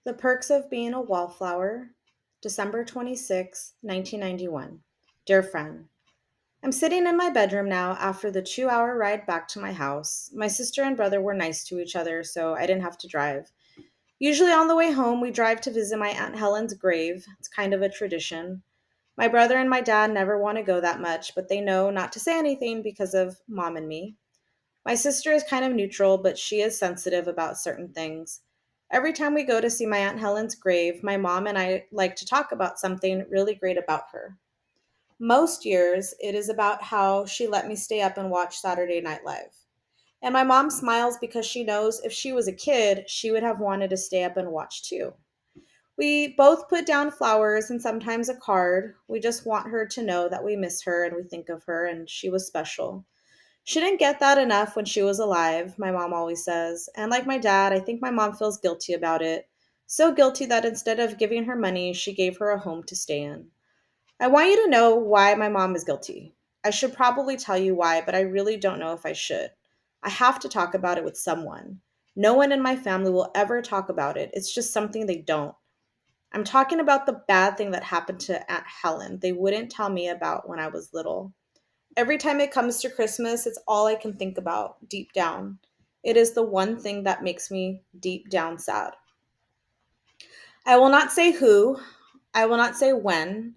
The Perks of Being a Wallflower, December 26, 1991. Dear friend, I'm sitting in my bedroom now after the 2 hour ride back to my house. My sister and brother were nice to each other, so I didn't have to drive. Usually on the way home, we drive to visit my Aunt Helen's grave. It's kind of a tradition. My brother and my dad never want to go that much, but they know not to say anything because of mom and me. My sister is kind of neutral, but she is sensitive about certain things. Every time we go to see my Aunt Helen's grave, my mom and I like to talk about something really great about her. Most years, it is about how she let me stay up and watch Saturday Night Live. And my mom smiles because she knows if she was a kid, she would have wanted to stay up and watch too. We both put down flowers and sometimes a card. We just want her to know that we miss her and we think of her and she was special. She didn't get that enough when she was alive, my mom always says. And like my dad, I think my mom feels guilty about it. So guilty that instead of giving her money, she gave her a home to stay in. I want you to know why my mom is guilty. I should probably tell you why, but I really don't know if I should. I have to talk about it with someone. No one in my family will ever talk about it. It's just something they don't. I'm talking about the bad thing that happened to Aunt Helen. They wouldn't tell me about when I was little. Every time it comes to Christmas, it's all I can think about deep down. It is the one thing that makes me deep down sad. I will not say who, I will not say when.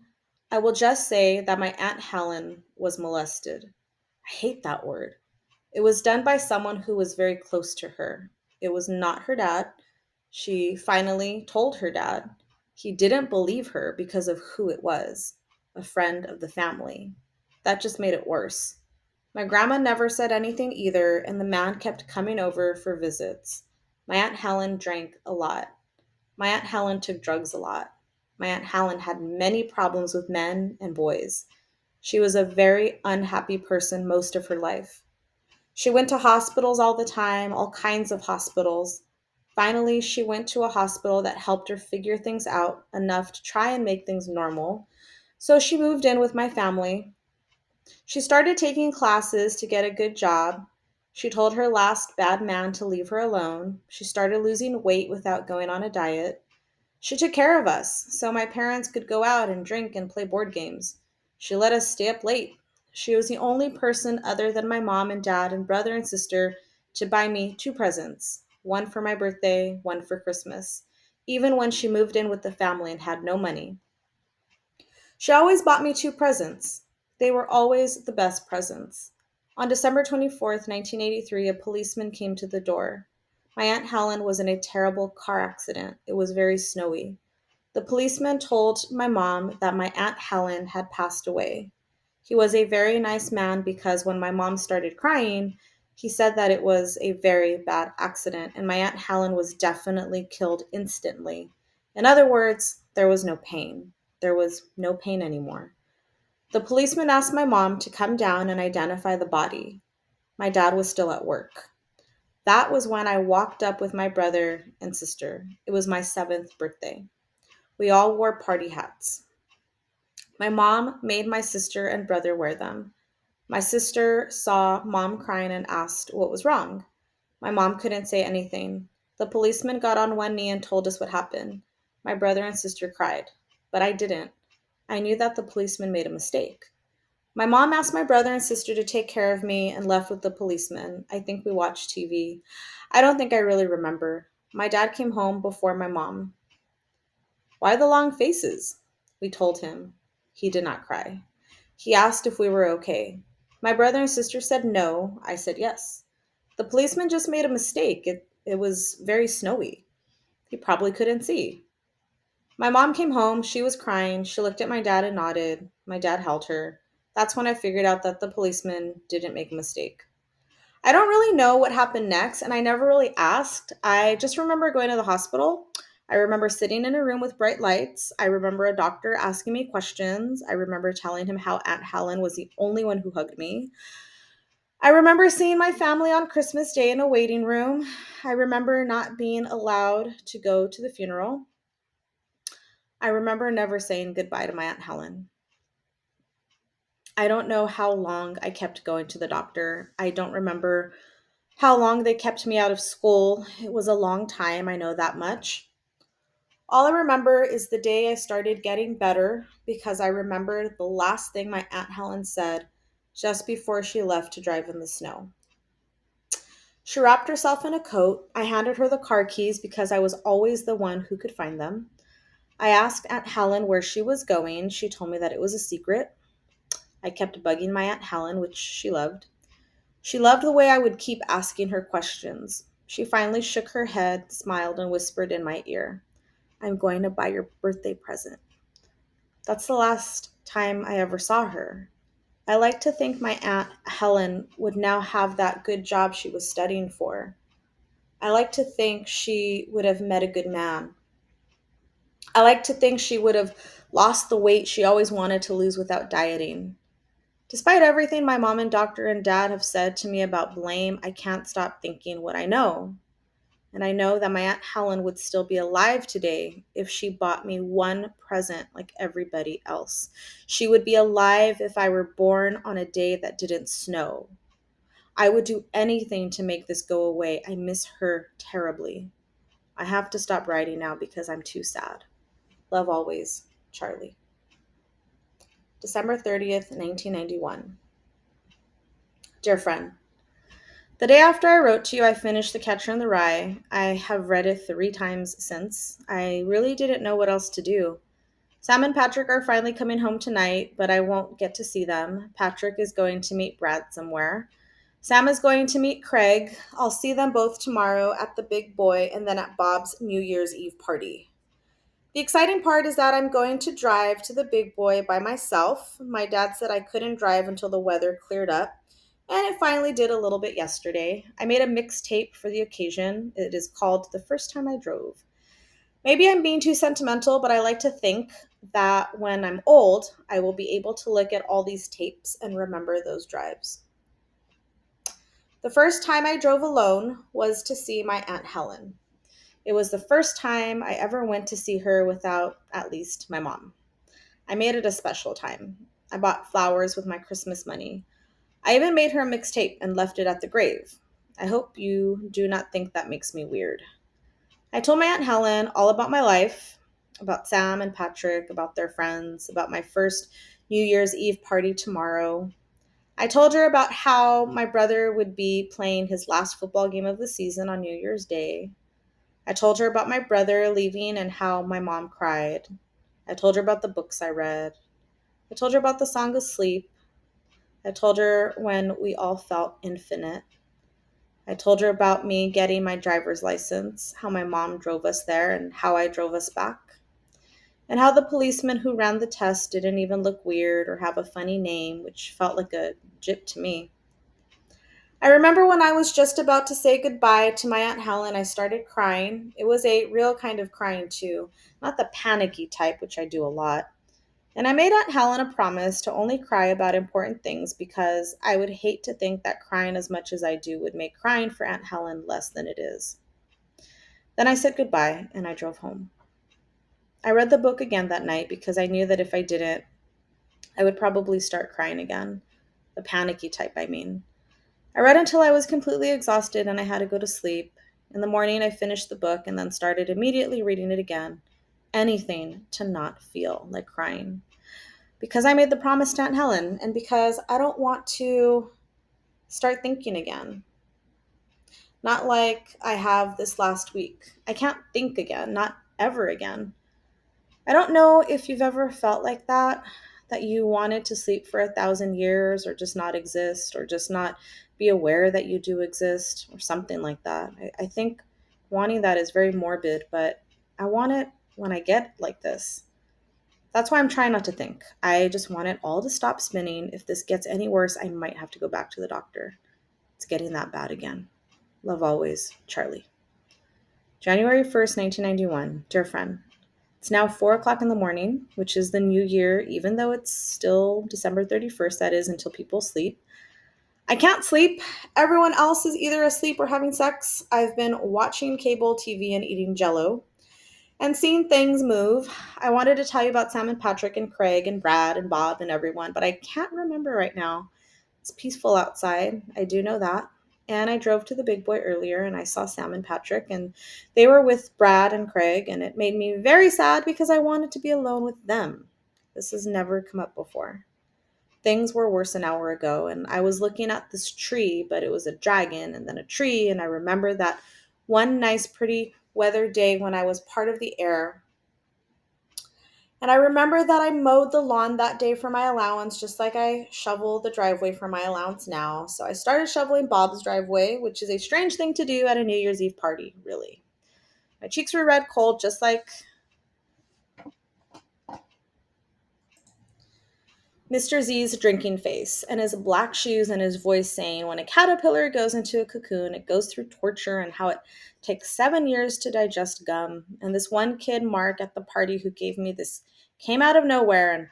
I will just say that my Aunt Helen was molested. I hate that word. It was done by someone who was very close to her. It was not her dad. She finally told her dad. He didn't believe her because of who it was, a friend of the family. That just made it worse. My grandma never said anything either, and the man kept coming over for visits. My Aunt Helen drank a lot. My Aunt Helen took drugs a lot. My Aunt Helen had many problems with men and boys. She was a very unhappy person most of her life. She went to hospitals all the time, all kinds of hospitals. Finally, she went to a hospital that helped her figure things out enough to try and make things normal. So she moved in with my family. She started taking classes to get a good job. She told her last bad man to leave her alone. She started losing weight without going on a diet. She took care of us so my parents could go out and drink and play board games. She let us stay up late. She was the only person other than my mom and dad and brother and sister to buy me two presents, one for my birthday, one for Christmas, even when she moved in with the family and had no money. She always bought me two presents. They were always the best presents. On December 24th, 1983, a policeman came to the door. My Aunt Helen was in a terrible car accident. It was very snowy. The policeman told my mom that my Aunt Helen had passed away. He was a very nice man because when my mom started crying, he said that it was a very bad accident and my Aunt Helen was definitely killed instantly. In other words, there was no pain. There was no pain anymore. The policeman asked my mom to come down and identify the body. My dad was still at work. That was when I walked up with my brother and sister. It was my seventh birthday. We all wore party hats. My mom made my sister and brother wear them. My sister saw mom crying and asked what was wrong. My mom couldn't say anything. The policeman got on one knee and told us what happened. My brother and sister cried, but I didn't. I knew that the policeman made a mistake. My mom asked my brother and sister to take care of me and left with the policeman. I think we watched TV. I don't think I really remember. My dad came home before my mom. Why the long faces? We told him. He did not cry. He asked if we were okay. My brother and sister said no. I said yes. The policeman just made a mistake. It was very snowy. He probably couldn't see. My mom came home. She was crying. She looked at my dad and nodded. My dad held her. That's when I figured out that the policeman didn't make a mistake. I don't really know what happened next, and I never really asked. I just remember going to the hospital. I remember sitting in a room with bright lights. I remember a doctor asking me questions. I remember telling him how Aunt Helen was the only one who hugged me. I remember seeing my family on Christmas Day in a waiting room. I remember not being allowed to go to the funeral. I remember never saying goodbye to my Aunt Helen. I don't know how long I kept going to the doctor. I don't remember how long they kept me out of school. It was a long time, I know that much. All I remember is the day I started getting better because I remembered the last thing my Aunt Helen said just before she left to drive in the snow. She wrapped herself in a coat. I handed her the car keys because I was always the one who could find them. I asked Aunt Helen where she was going. She told me that it was a secret. I kept bugging my Aunt Helen, which she loved. She loved the way I would keep asking her questions. She finally shook her head, smiled, and whispered in my ear, "I'm going to buy your birthday present." That's the last time I ever saw her. I like to think my Aunt Helen would now have that good job she was studying for. I like to think she would have met a good man. I like to think she would have lost the weight she always wanted to lose without dieting. Despite everything my mom and doctor and dad have said to me about blame, I can't stop thinking what I know. And I know that my Aunt Helen would still be alive today if she bought me one present like everybody else. She would be alive if I were born on a day that didn't snow. I would do anything to make this go away. I miss her terribly. I have to stop writing now because I'm too sad. Love always, Charlie. December 30th, 1991. Dear friend, the day after I wrote to you, I finished The Catcher in the Rye. I have read it 3 times since. I really didn't know what else to do. Sam and Patrick are finally coming home tonight, but I won't get to see them. Patrick is going to meet Brad somewhere. Sam is going to meet Craig. I'll see them both tomorrow at the Big Boy and then at Bob's New Year's Eve party. The exciting part is that I'm going to drive to the Big Boy by myself. My dad said I couldn't drive until the weather cleared up, and it finally did a little bit yesterday. I made a mixtape for the occasion. It is called The First Time I Drove. Maybe I'm being too sentimental, but I like to think that when I'm old, I will be able to look at all these tapes and remember those drives. The first time I drove alone was to see my Aunt Helen. It was the first time I ever went to see her without at least my mom. I made it a special time. I bought flowers with my Christmas money. I even made her a mixtape and left it at the grave. I hope you do not think that makes me weird. I told my Aunt Helen all about my life, about Sam and Patrick, about their friends, about my first New Year's Eve party tomorrow. I told her about how my brother would be playing his last football game of the season on New Year's Day. I told her about my brother leaving and how my mom cried. I told her about the books I read. I told her about the song Asleep. I told her when we all felt infinite. I told her about me getting my driver's license, how my mom drove us there and how I drove us back, and how the policeman who ran the test didn't even look weird or have a funny name, which felt like a jip to me. I remember when I was just about to say goodbye to my Aunt Helen, I started crying. It was a real kind of crying, too, not the panicky type, which I do a lot. And I made Aunt Helen a promise to only cry about important things because I would hate to think that crying as much as I do would make crying for Aunt Helen less than it is. Then I said goodbye and I drove home. I read the book again that night because I knew that if I didn't, I would probably start crying again. The panicky type, I mean. I read until I was completely exhausted and I had to go to sleep. In the morning, I finished the book and then started immediately reading it again. Anything to not feel like crying. Because I made the promise to Aunt Helen and because I don't want to start thinking again. Not like I have this last week. I can't think again, not ever again. I don't know if you've ever felt like that you wanted to sleep for 1,000 years or just not exist or just not be aware that you do exist or something like that. I think wanting that is very morbid, but I want it when I get like this. That's why I'm trying not to think. I just want it all to stop spinning. If this gets any worse, I might have to go back to the doctor. It's getting that bad again. Love always, Charlie. January 1st, 1991. Dear friend, it's now 4 o'clock in the morning, which is the new year, even though it's still December 31st, that is, until people sleep. I can't sleep. Everyone else is either asleep or having sex. I've been watching cable TV and eating jello and seeing things move. I wanted to tell you about Sam and Patrick and Craig and Brad and Bob and everyone, but I can't remember right now. It's peaceful outside. I do know that. And I drove to the big boy earlier and I saw Sam and Patrick, and they were with Brad and Craig, and it made me very sad because I wanted to be alone with them. This has never come up before. Things were worse an hour ago, and I was looking at this tree, but it was a dragon and then a tree, and I remember that one nice, pretty weather day when I was part of the air. And I remember that I mowed the lawn that day for my allowance, just like I shovel the driveway for my allowance now. So I started shoveling Bob's driveway, which is a strange thing to do at a New Year's Eve party, really. My cheeks were red cold, just like Mr. Z's drinking face, and his black shoes, and his voice saying, when a caterpillar goes into a cocoon, it goes through torture, and how it takes 7 years to digest gum. And this one kid, Mark, at the party who gave me this came out of nowhere and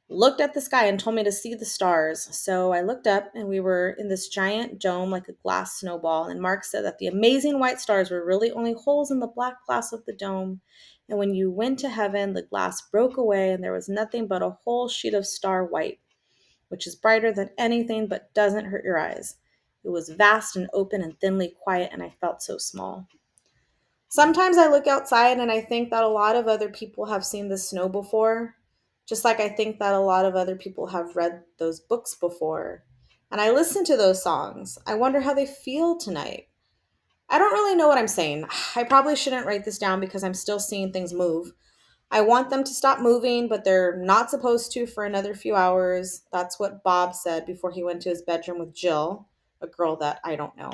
looked at the sky and told me to see the stars. So I looked up and we were in this giant dome like a glass snowball. And Mark said that the amazing white stars were really only holes in the black glass of the dome. And when you went to heaven, the glass broke away and there was nothing but a whole sheet of star white, which is brighter than anything but doesn't hurt your eyes. It was vast and open and thinly quiet, and I felt so small. Sometimes I look outside and I think that a lot of other people have seen the snow before, just like I think that a lot of other people have read those books before. And I listen to those songs. I wonder how they feel tonight. I don't really know what I'm saying. I probably shouldn't write this down because I'm still seeing things move. I want them to stop moving, but they're not supposed to for another few hours. That's what Bob said before he went to his bedroom with Jill, a girl that I don't know.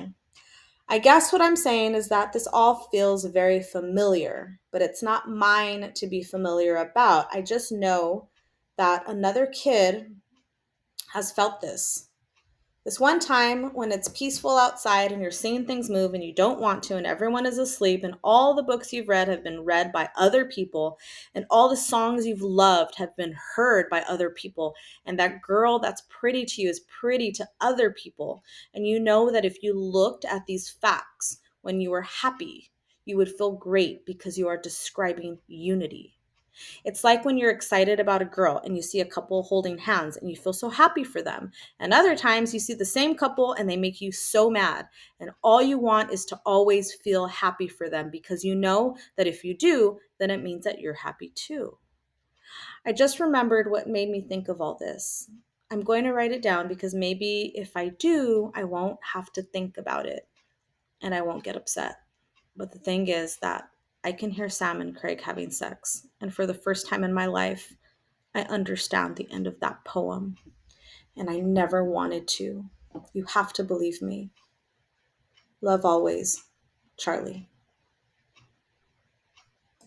I guess what I'm saying is that this all feels very familiar, but it's not mine to be familiar about. I just know that another kid has felt this. This one time when it's peaceful outside and you're seeing things move and you don't want to, and everyone is asleep, and all the books you've read have been read by other people, and all the songs you've loved have been heard by other people, and that girl that's pretty to you is pretty to other people. And you know that if you looked at these facts when you were happy, you would feel great because you are describing unity. It's like when you're excited about a girl and you see a couple holding hands and you feel so happy for them. And other times you see the same couple and they make you so mad. And all you want is to always feel happy for them because you know that if you do, then it means that you're happy too. I just remembered what made me think of all this. I'm going to write it down because maybe if I do, I won't have to think about it and I won't get upset. But the thing is that I can hear Sam and Craig having sex. And for the first time in my life, I understand the end of that poem. And I never wanted to. You have to believe me. Love always, Charlie.